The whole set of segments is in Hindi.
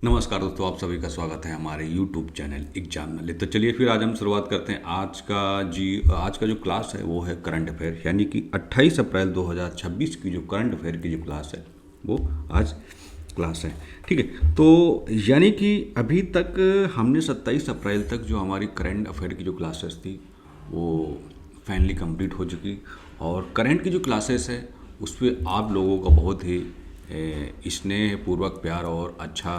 नमस्कार दोस्तों, आप सभी का स्वागत है हमारे YouTube चैनल एग्जाम नॉलेज। तो चलिए फिर आज हम शुरुआत करते हैं। आज का जो क्लास है वो है करंट अफेयर, यानी कि 28 अप्रैल 2026 की जो करंट अफेयर की जो क्लास है वो आज क्लास है। ठीक है, तो यानी कि अभी तक हमने 27 अप्रैल तक जो हमारी करंट अफेयर की जो क्लासेस थी वो फाइनली कंप्लीट हो चुकी, और करंट की जो क्लासेस है उस पर आप लोगों का बहुत ही स्नेहपूर्वक प्यार और अच्छा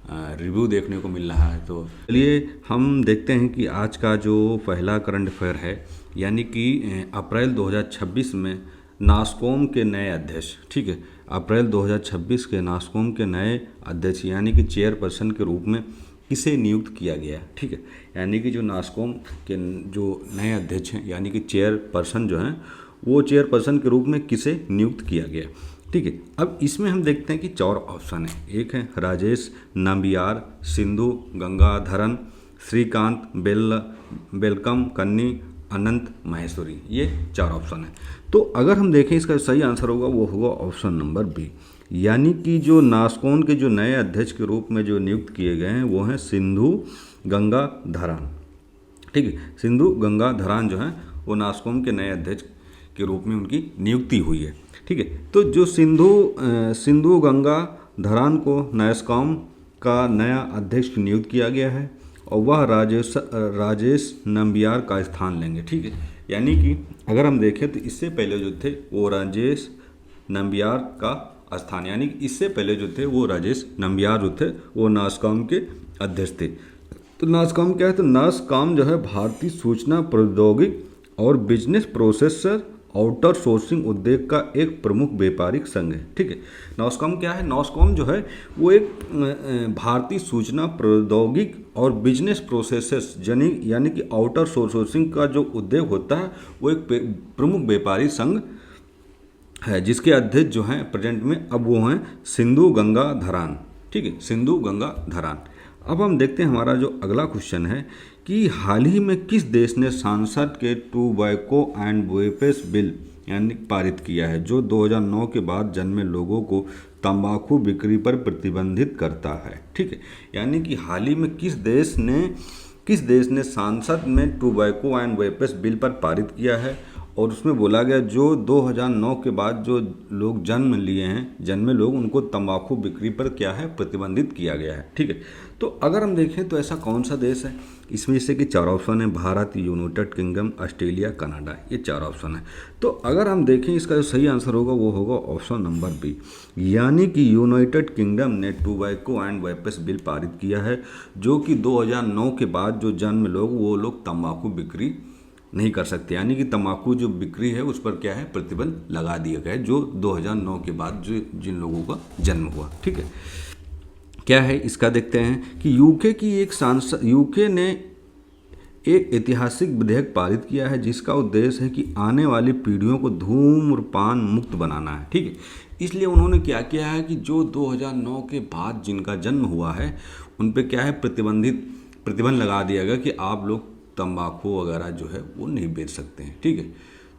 रिव्यू देखने को मिल रहा है। तो चलिए हम देखते हैं कि आज का जो पहला करंट अफेयर है, यानी कि अप्रैल 2026 में नास्कॉम के नए अध्यक्ष। ठीक है, अप्रैल 2026 के नास्कॉम के नए अध्यक्ष यानी कि चेयरपर्सन के रूप में किसे नियुक्त किया गया। ठीक है, यानी कि जो नास्कॉम के जो नए अध्यक्ष हैं यानी कि चेयरपर्सन जो हैं वो चेयरपर्सन के रूप में किसे नियुक्त किया गया। ठीक है, अब इसमें हम देखते हैं कि 4 ऑप्शन है। एक है राजेश नंबियार, सिंधु गंगाधरन, श्रीकांत बेलकम कन्नी, अनंत महेश्वरी। ये 4 ऑप्शन है। तो अगर हम देखें इसका सही आंसर होगा वो होगा ऑप्शन नंबर बी, यानी कि जो नास्कॉम के जो नए अध्यक्ष के रूप में जो नियुक्त किए गए हैं वो हैं सिंधु गंगाधरन। ठीक है, सिंधु गंगाधरन जो हैं वो नास्कॉम के नए अध्यक्ष के रूप में उनकी नियुक्ति हुई है। ठीक है, तो जो सिंधु गंगाधरन को नास्कॉम का नया अध्यक्ष नियुक्त किया गया है और वह राजेश नंबियार का स्थान लेंगे। ठीक है, यानी कि अगर हम देखें तो इससे पहले जो थे वो राजेश नंबियार का स्थान, यानी कि इससे पहले जो थे वो राजेश नंबियार जो थे वो नास्कॉम के अध्यक्ष थे। तो नास्कॉम क्या है, तो नास्कॉम जो है भारतीय सूचना प्रौद्योगिकी और बिजनेस प्रोसेसर आउटर सोर्सिंग उद्योग का एक प्रमुख व्यापारिक संघ है। ठीक है, नॉस्कॉम क्या है, नॉस्कॉम जो है वो एक भारतीय सूचना प्रौद्योगिकी और बिजनेस प्रोसेसेस यानी कि आउटर सोर्सिंग का जो उद्योग होता है वो एक प्रमुख व्यापारी संघ है, जिसके अध्यक्ष जो हैं प्रेजेंट में अब वो हैं सिंधु गंगाधरन। ठीक है, सिंधु गंगाधरन। अब हम देखते हैं हमारा जो अगला क्वेश्चन है कि हाल ही में किस देश ने संसद के टोबैको एंड वेपस बिल यानी पारित किया है जो 2009 के बाद जन्मे लोगों को तंबाकू बिक्री पर प्रतिबंधित करता है। ठीक है, यानी कि हाल ही में किस देश ने संसद में टोबैको एंड वेपस बिल पर पारित किया है, और उसमें बोला गया जो 2009 के बाद जो लोग जन्मे लोग उनको तंबाकू बिक्री पर क्या है प्रतिबंधित किया गया है। ठीक है, तो अगर हम देखें तो ऐसा कौन सा देश है, इसमें जैसे कि 4 ऑप्शन है, Bharat, United kingdom, Australia, Canada. ये 4 ऑप्शन है। तो अगर हम देखें इसका जो सही आंसर होगा वो होगा ऑप्शन नंबर बी, यानी कि यूनाइटेड किंगडम ने टोबैको एंड वेपस बिल पारित किया है जो कि 2009 के बाद जो जन्म लोग वो लोग तंबाकू बिक्री नहीं कर सकते, यानी कि तंबाकू जो बिक्री है उस पर क्या है प्रतिबंध लगा दिया गया है जो 2009 के बाद जो जिन लोगों का जन्म हुआ। ठीक है, क्या है इसका देखते हैं कि यूके ने एक ऐतिहासिक विधेयक पारित किया है जिसका उद्देश्य है कि आने वाली पीढ़ियों को धूम्रपान मुक्त बनाना है। ठीक है, इसलिए उन्होंने क्या किया है कि जो 2009 के बाद जिनका जन्म हुआ है उन पे क्या है प्रतिबंध लगा दिया गया कि आप लोग तंबाकू वगैरह जो है वो नहीं बेच सकते हैं। ठीक है,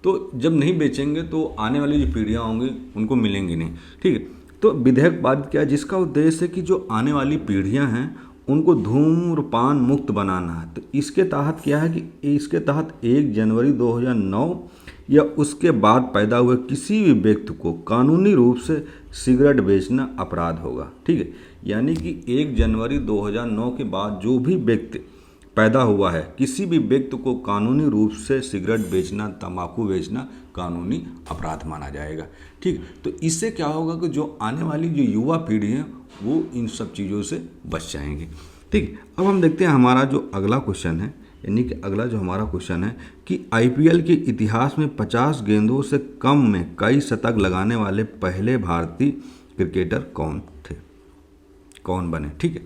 तो जब नहीं बेचेंगे तो आने वाली जो पीढ़ियाँ होंगी उनको मिलेंगी नहीं। ठीक है, तो विधेयक पारित किया जिसका उद्देश्य है कि जो आने वाली पीढ़ियाँ हैं उनको धूम्रपान मुक्त बनाना है। तो इसके तहत क्या है कि इसके तहत 1 जनवरी 2009 या उसके बाद पैदा हुए किसी भी व्यक्ति को कानूनी रूप से सिगरेट बेचना अपराध होगा। ठीक है, यानी कि 1 जनवरी 2009 के बाद जो भी व्यक्ति पैदा हुआ है किसी भी व्यक्ति को कानूनी रूप से सिगरेट बेचना, तंबाकू बेचना कानूनी अपराध माना जाएगा। ठीक, तो इससे क्या होगा कि जो आने वाली जो युवा पीढ़ी है वो इन सब चीज़ों से बच जाएंगे। ठीक, अब हम देखते हैं हमारा जो अगला क्वेश्चन है, यानी कि अगला जो हमारा क्वेश्चन है कि आईपीएल के इतिहास में 50 गेंदों से कम में कई शतक लगाने वाले पहले भारतीय क्रिकेटर कौन बने। ठीक है,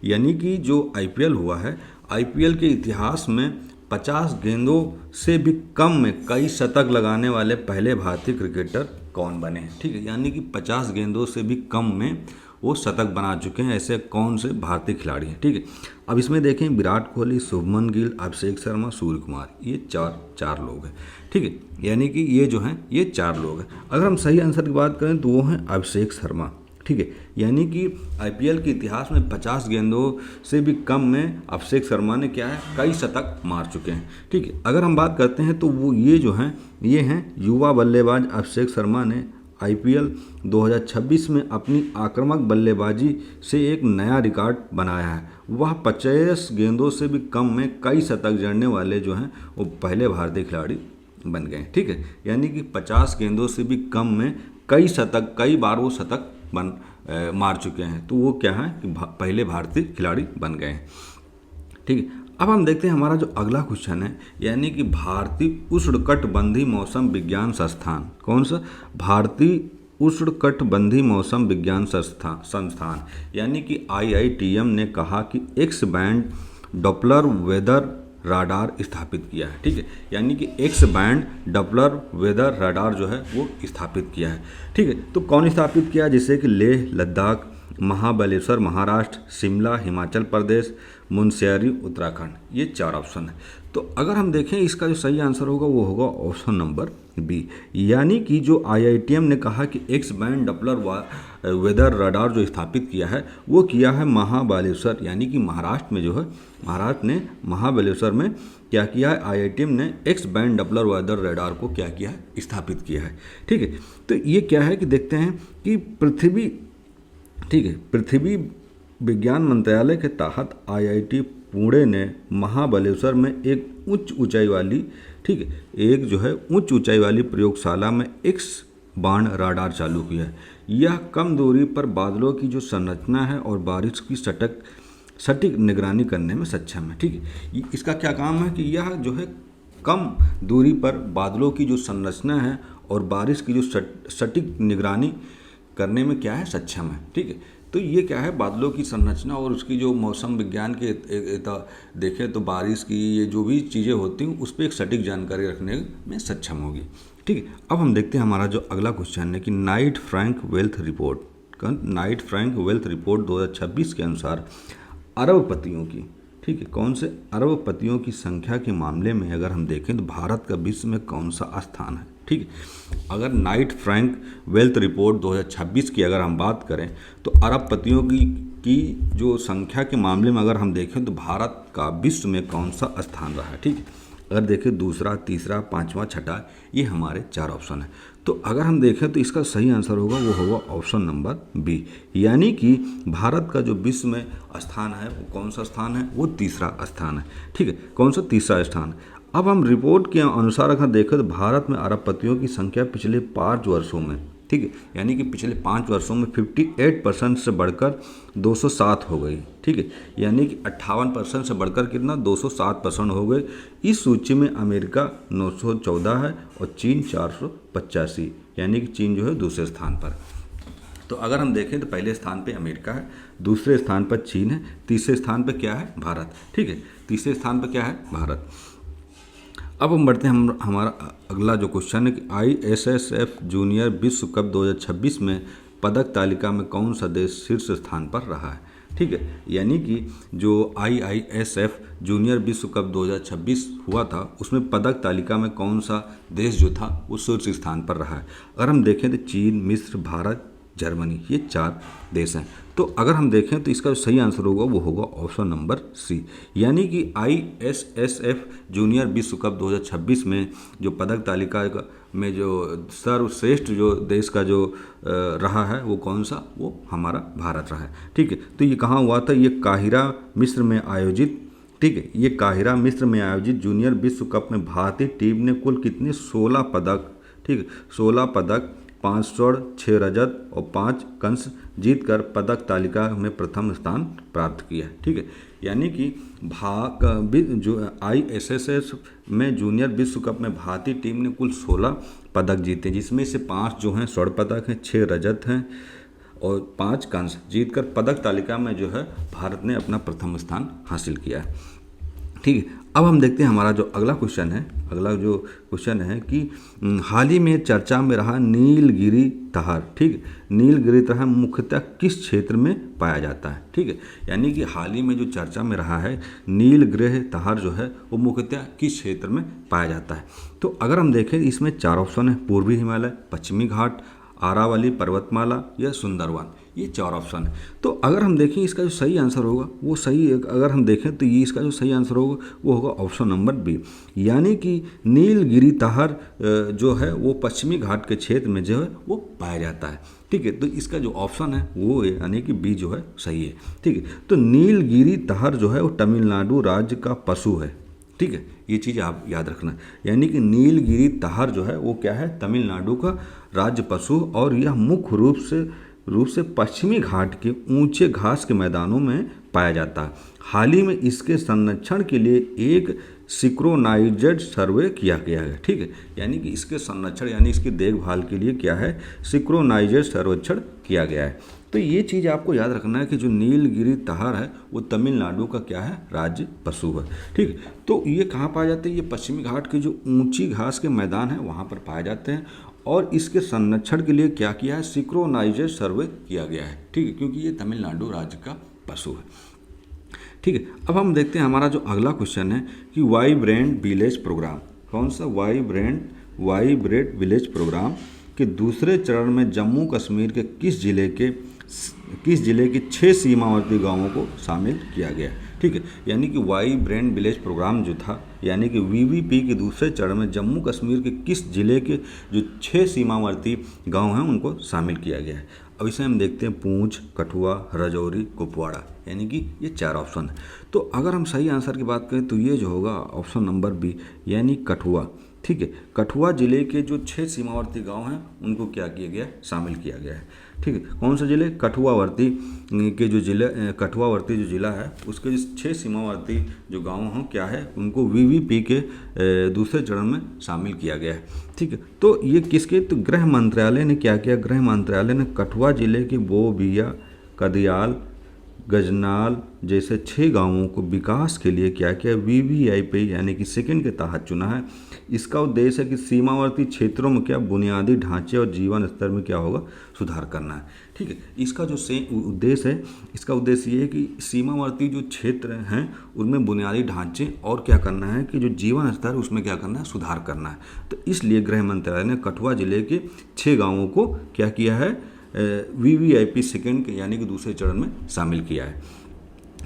यानी कि जो आईपीएल हुआ है, आईपीएल के इतिहास में 50 गेंदों से भी कम में कई शतक लगाने वाले पहले भारतीय क्रिकेटर कौन बने हैं। ठीक है, यानी कि 50 गेंदों से भी कम में वो शतक बना चुके हैं ऐसे कौन से भारतीय खिलाड़ी हैं। ठीक है, अब इसमें देखें विराट कोहली, शुभमन गिल, अभिषेक शर्मा, सूर्य कुमार, ये चार लोग हैं। ठीक है, यानी कि ये जो हैं ये 4 लोग हैं। अगर हम सही आंसर की बात करें तो वो हैं अभिषेक शर्मा। ठीक है, यानी कि आईपीएल के इतिहास में 50 गेंदों से भी कम में अभिषेक शर्मा ने क्या है कई शतक मार चुके हैं। ठीक है, अगर हम बात करते हैं तो वो ये जो हैं ये हैं युवा बल्लेबाज अभिषेक शर्मा ने आईपीएल 2026 में अपनी आक्रामक बल्लेबाजी से एक नया रिकॉर्ड बनाया है। वह 50 गेंदों से भी कम में कई शतक जड़ने वाले जो हैं वो पहले भारतीय खिलाड़ी बन गए। ठीक है, यानी कि 50 गेंदों से भी कम में कई बार वो शतक मार चुके हैं, तो वो क्या है कि पहले भारतीय खिलाड़ी बन गए हैं। ठीक है, अब हम देखते हैं हमारा जो अगला क्वेश्चन है, यानी कि भारतीय उष्णकटिबंधीय मौसम विज्ञान संस्थान, कौन सा? भारतीय उष्णकटिबंधीय मौसम विज्ञान संस्थान यानी कि IITM ने कहा कि X band Doppler weather radar स्थापित किया है। ठीक है, यानी कि X band Doppler weather radar जो है वो स्थापित किया है। ठीक है, तो कौन स्थापित किया? जैसे कि लेह लद्दाख, महाबलेश्वर महाराष्ट्र, शिमला हिमाचल प्रदेश, मुनस्यारी उत्तराखंड, ये 4 ऑप्शन है। तो अगर हम देखें इसका जो सही आंसर होगा वो होगा ऑप्शन नंबर बी, यानी कि जो IITM ने कहा कि X band Doppler weather radar जो स्थापित किया है वो किया है महाबलेश्वर, यानी कि महाराष्ट्र में जो है, महाराष्ट्र ने महाबलेश्वर में क्या किया है, IITM ने X band Doppler weather radar को क्या किया है, स्थापित किया है। ठीक है, तो ये क्या है कि देखते हैं कि पृथ्वी, ठीक है, पृथ्वी विज्ञान मंत्रालय के तहत IIT पुणे ने महाबलेश्वर में एक उच्च ऊंचाई वाली, ठीक है, एक जो है उच्च ऊंचाई वाली प्रयोगशाला में एक्स बाण राडार चालू किया है। यह कम दूरी पर बादलों की जो संरचना है और बारिश की सटीक निगरानी करने में सक्षम है। ठीक है, इसका क्या काम है कि यह जो है कम दूरी पर बादलों की जो संरचना है और बारिश की जो सटीक निगरानी करने में क्या है, सक्षम है। ठीक है, तो ये क्या है, बादलों की संरचना और उसकी जो मौसम विज्ञान के देखें तो बारिश की ये जो भी चीज़ें होती हैं उस पर एक सटीक जानकारी रखने में सक्षम होगी। ठीक है, अब हम देखते हैं हमारा जो अगला क्वेश्चन है कि नाइट फ्रैंक वेल्थ रिपोर्ट 2026 के अनुसार अरबपतियों की, ठीक है, कौन से अरबपतियों की संख्या के मामले में अगर हम देखें तो भारत का विश्व में कौन सा स्थान है। ठीक है, अगर नाइट फ्रैंक वेल्थ रिपोर्ट 2026 की अगर हम बात करें तो अरबपतियों की जो संख्या के मामले में अगर हम देखें तो भारत का विश्व में कौन सा स्थान रहा है। ठीक है, अगर देखें दूसरा, तीसरा, पांचवा, छठा, ये हमारे 4 ऑप्शन है। तो अगर हम देखें तो इसका सही आंसर होगा वो होगा ऑप्शन नंबर बी, यानी कि भारत का जो विश्व में स्थान है वो कौन सा स्थान है, वो तीसरा स्थान है। ठीक है, कौन सा? तीसरा स्थान। अब हम रिपोर्ट के अनुसार अगर देखें तो भारत में अरबपतियों की संख्या पिछले 5 वर्षों में, ठीक है, यानी कि पिछले 5 वर्षों में 58% से बढ़कर 207 हो गई। ठीक है, यानी कि 58% से बढ़कर कितना, 207% हो गए। इस सूची में अमेरिका 914 है और चीन 485, यानी कि चीन जो है दूसरे स्थान पर। तो अगर हम देखें तो पहले स्थान पे अमेरिका है, दूसरे स्थान पर चीन है, तीसरे स्थान पर क्या है, भारत। ठीक है, तीसरे स्थान पर क्या है, भारत। अब हम बढ़ते हैं हमारा अगला जो क्वेश्चन है कि ISSF जूनियर विश्व कप 2026 में पदक तालिका में कौन सा देश शीर्ष स्थान पर रहा है। ठीक है, यानी कि जो IISF जूनियर विश्व कप 2026 हुआ था उसमें पदक तालिका में कौन सा देश जो था वो शीर्ष स्थान पर रहा है। अगर हम देखें तो चीन, मिस्र, भारत, जर्मनी, ये 4 देश हैं। तो अगर हम देखें तो इसका सही आंसर होगा वो होगा ऑप्शन नंबर सी, यानी कि ISSF जूनियर विश्व कप 2026 में जो पदक तालिका में जो सर्वश्रेष्ठ जो देश का जो रहा है वो कौन सा, वो हमारा भारत रहा है। ठीक है, तो ये कहाँ हुआ था, ये काहिरा मिस्र में आयोजित, ठीक है, ये काहिरा मिस्र में आयोजित जूनियर विश्व कप में भारतीय टीम ने कुल कितने 16 पदक, ठीक है, 16 पदक, 5 स्वर्ण, 6 रजत और 5 कंस्य जीतकर पदक तालिका में प्रथम स्थान प्राप्त किया। ठीक है, यानी कि जो ISSF में जूनियर विश्व कप में भारतीय टीम ने कुल 16 पदक जीते, जिसमें से 5 जो हैं स्वर्ण पदक हैं, 6 रजत हैं और 5 कंस्य जीतकर पदक तालिका में जो है भारत ने अपना प्रथम स्थान हासिल किया है। ठीक है, अब हम देखते हैं हमारा जो अगला क्वेश्चन है कि हाल ही में चर्चा में रहा नीलगिरी तहर। ठीक है, नीलगिरी तहर मुख्यतः किस क्षेत्र में पाया जाता है। ठीक है, यानी कि हाल ही में जो चर्चा में रहा है नीलगिरी तहर जो है वो मुख्यतः किस क्षेत्र में पाया जाता है। तो अगर हम देखें इसमें 4 ऑप्शन है, पूर्वी हिमालय, पश्चिमी घाट, आरावली पर्वतमाला या सुंदरवन। ये 4 ऑप्शन है। तो अगर हम देखें इसका जो सही आंसर होगा वो सही, अगर हम देखें तो ये इसका जो सही आंसर होगा वो होगा ऑप्शन नंबर बी, यानी कि नीलगिरी ताहर जो है वो पश्चिमी घाट के क्षेत्र में जो है वो पाया जाता है। ठीक है, तो इसका जो ऑप्शन है वो यानी कि बी जो है सही है। ठीक है, तो नीलगिरी ताहर जो है वो तमिलनाडु राज्य का पशु है। ठीक है, ये चीज़ आप याद रखना, यानी कि नीलगिरी ताहर जो है वो क्या है, तमिलनाडु का राज्य पशु, और यह मुख्य रूप से पश्चिमी घाट के ऊंचे घास के मैदानों में पाया जाता है। हाल ही में इसके संरक्षण के लिए एक सिंक्रोनाइज्ड सर्वे किया गया है। ठीक है, यानी कि इसके संरक्षण यानी इसकी देखभाल के लिए क्या है, सिंक्रोनाइज्ड सर्वेक्षण किया गया है। तो ये चीज़ आपको याद रखना है कि जो नीलगिरी ताहर है वो तमिलनाडु का क्या है, राज्य पशु है। ठीक है, तो ये कहाँ पाए जाते हैं, ये पश्चिमी घाट के जो ऊंची घास के मैदान हैं वहाँ पर पाए जाते हैं, और इसके संरक्षण के लिए क्या किया है, सिंक्रोनाइज्ड सर्वे किया गया है। ठीक है, क्योंकि ये तमिलनाडु राज्य का पशु है। ठीक है, अब हम देखते हैं हमारा जो अगला क्वेश्चन है कि वाइब्रेंट विलेज प्रोग्राम, कौन सा, वाइब्रेंट विलेज प्रोग्राम के दूसरे चरण में जम्मू कश्मीर के किस जिले के 6 सीमावर्ती गांवों को शामिल किया गया। ठीक है, यानी कि वाइब्रेंट विलेज प्रोग्राम जो था, यानी कि वीवीपी के दूसरे चरण में जम्मू कश्मीर के किस जिले के जो 6 सीमावर्ती गांव हैं उनको शामिल किया गया है। अब इसे हम देखते हैं पूंछ, कठुआ, राजौरी, कुपवाड़ा, यानी कि ये 4 ऑप्शन है। तो अगर हम सही आंसर की बात करें तो ये जो होगा ऑप्शन नंबर बी, यानी कठुआ। ठीक है, कठुआ जिले के जो 6 सीमावर्ती गांव हैं उनको क्या किया गया, शामिल किया गया है। ठीक है, कौन सा जिले, कठुआवर्ती के जो जिले, कठुआवर्ती जो जिला है उसके जो 6 सीमावर्ती जो गांव हैं क्या है, उनको वीवीपी के दूसरे चरण में शामिल किया गया है। ठीक है, तो ये किसके, तो गृह मंत्रालय ने क्या किया, गृह मंत्रालय ने कठुआ जिले के बोबिया, कदियाल, गजनाल जैसे 6 गांवों को विकास के लिए क्या किया, वीवीआईपी यानी कि सेकंड के तहत चुना है। इसका उद्देश्य है कि सीमावर्ती क्षेत्रों में क्या बुनियादी ढांचे और जीवन स्तर में क्या होगा, सुधार करना है। ठीक है, इसका जो उद्देश्य है, इसका उद्देश्य ये है कि सीमावर्ती जो क्षेत्र हैं उनमें बुनियादी ढांचे और क्या करना है कि जो जीवन स्तर उसमें क्या करना है, सुधार करना है। तो इसलिए गृह मंत्रालय ने कठुआ जिले के 6 गाँवों को क्या किया है, वीवीआईपी सेकंड के यानी कि दूसरे चरण में शामिल किया है।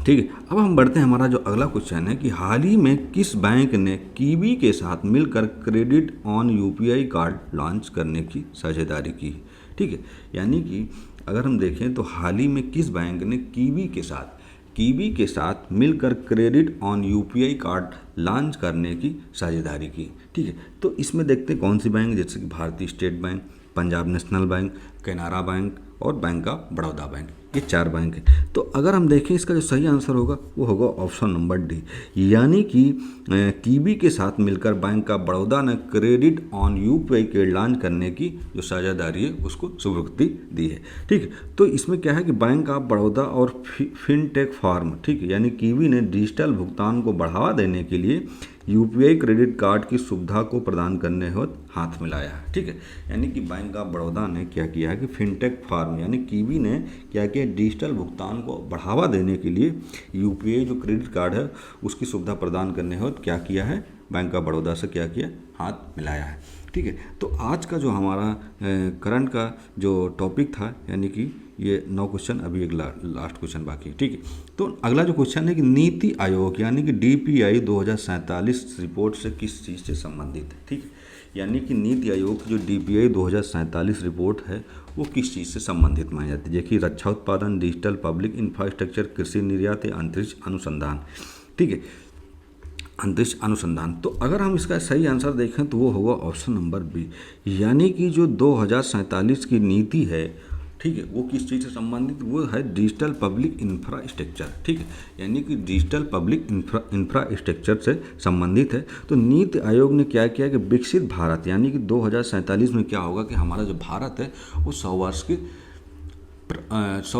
ठीक है, अब हम बढ़ते हैं, हमारा जो अगला क्वेश्चन है कि हाल ही में किस बैंक ने कीवी के साथ मिलकर credit on UPI card launch करने की साझेदारी की। ठीक है, यानी कि अगर हम देखें तो हाल ही में किस बैंक ने कीवी के साथ मिलकर credit on UPI card launch करने की साझेदारी की। ठीक है, तो इसमें देखते हैं कौन सी बैंक, जैसे कि भारतीय state bank, Punjab national bank, Canara bank और बैंक ऑफ बड़ौदा बैंक, ये 4 बैंक है। तो अगर हम देखें इसका जो सही आंसर होगा वो होगा ऑप्शन नंबर डी, यानी कि कीवी के साथ मिलकर बैंक ऑफ बड़ौदा ने क्रेडिट ऑन यूपीआई के लॉन्च करने की जो साझेदारी है उसको स्वीकृति दी है। ठीक है, तो इसमें क्या है कि बैंक ऑफ बड़ौदा और फिनटेक फार्म, ठीक है, यानी कीवी ने डिजिटल भुगतान को बढ़ावा देने के लिए यूपीआई क्रेडिट कार्ड की सुविधा को प्रदान करने हेतु हाथ मिलाया है। ठीक है, यानी कि बैंक ऑफ बड़ौदा ने क्या किया है कि फिनटेक फार्म यानी कीवी ने क्या किया, डिजिटल भुगतान को बढ़ावा देने के लिए यूपीआई जो क्रेडिट कार्ड है उसकी सुविधा प्रदान करने हेतु क्या किया है, बैंक ऑफ बड़ौदा से क्या किया, हाथ मिलाया है। ठीक है, तो आज का जो हमारा करंट का जो टॉपिक था, यानी कि ये 9 क्वेश्चन, अभी एक लास्ट क्वेश्चन बाकी है। ठीक है, तो अगला जो क्वेश्चन है कि नीति आयोग यानी कि डीपीआई 2047 रिपोर्ट से किस चीज़ से संबंधित है। ठीक है, यानी कि नीति आयोग की जो डीपीआई 2047 रिपोर्ट है वो किस चीज़ से संबंधित मानी जाती है। देखिए, रक्षा उत्पादन, डिजिटल पब्लिक इंफ्रास्ट्रक्चर, कृषि निर्यात या अंतरिक्ष अनुसंधान। ठीक है, अंतरिक्ष अनुसंधान। तो अगर हम इसका सही आंसर देखें तो वो होगा ऑप्शन नंबर बी, यानी कि जो 2047 की नीति है, ठीक है, वो किस चीज़ से संबंधित, वो है डिजिटल पब्लिक इंफ्रास्ट्रक्चर। ठीक है, यानी कि डिजिटल पब्लिक इंफ्रास्ट्रक्चर से संबंधित है। तो नीति आयोग ने क्या किया कि विकसित भारत यानी कि 2047 में क्या होगा कि हमारा जो भारत है वो 100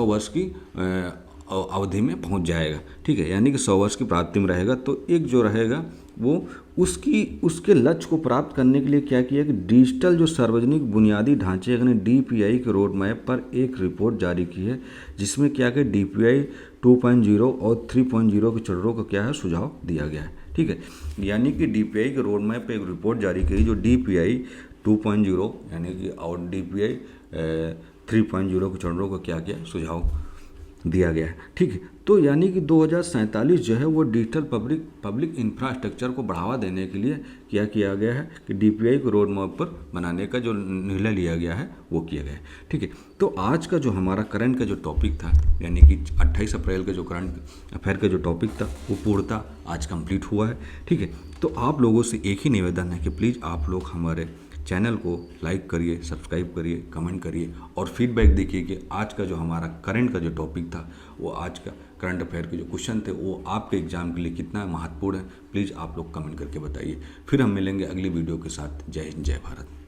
वर्ष की अवधि में पहुंच जाएगा। ठीक है, यानी कि 100 वर्ष की प्राप्ति में रहेगा। तो एक जो रहेगा वो उसके लक्ष्य को प्राप्त करने के लिए क्या किया कि डिजिटल जो सार्वजनिक बुनियादी ढांचे यानी डीपीआई के रोड मैप पर एक रिपोर्ट जारी की है, जिसमें क्या कि डीपीआई 2.0 और 3.0 के चरणों का क्या है, सुझाव दिया गया है। ठीक है, यानी कि डीपीआई के रोड मैप पर एक रिपोर्ट जारी की जो डीपीआई 2.0 यानी कि और डीपीआई 3.0 के चरणों को क्या किया, सुझाव दिया गया है। ठीक है, तो यानी कि 2047 जो है वो डिजिटल पब्लिक इंफ्रास्ट्रक्चर को बढ़ावा देने के लिए क्या किया गया है कि डीपीआई को रोड मैप पर बनाने का जो निर्णय लिया गया है वो किया गया है। ठीक है, तो आज का जो हमारा करंट का जो टॉपिक था, यानी कि 28 अप्रैल का जो करंट अफेयर का जो टॉपिक था वो पूर्णतः आज कंप्लीट हुआ है। ठीक है, तो आप लोगों से एक ही निवेदन है कि प्लीज़ आप लोग हमारे चैनल को लाइक करिए, सब्सक्राइब करिए, कमेंट करिए और फीडबैक देखिए कि आज का जो हमारा करंट का जो टॉपिक था वो आज का करंट अफेयर के जो क्वेश्चन थे वो आपके एग्जाम के लिए कितना महत्वपूर्ण है, प्लीज़ आप लोग कमेंट करके बताइए। फिर हम मिलेंगे अगली वीडियो के साथ। जय हिंद, जय भारत।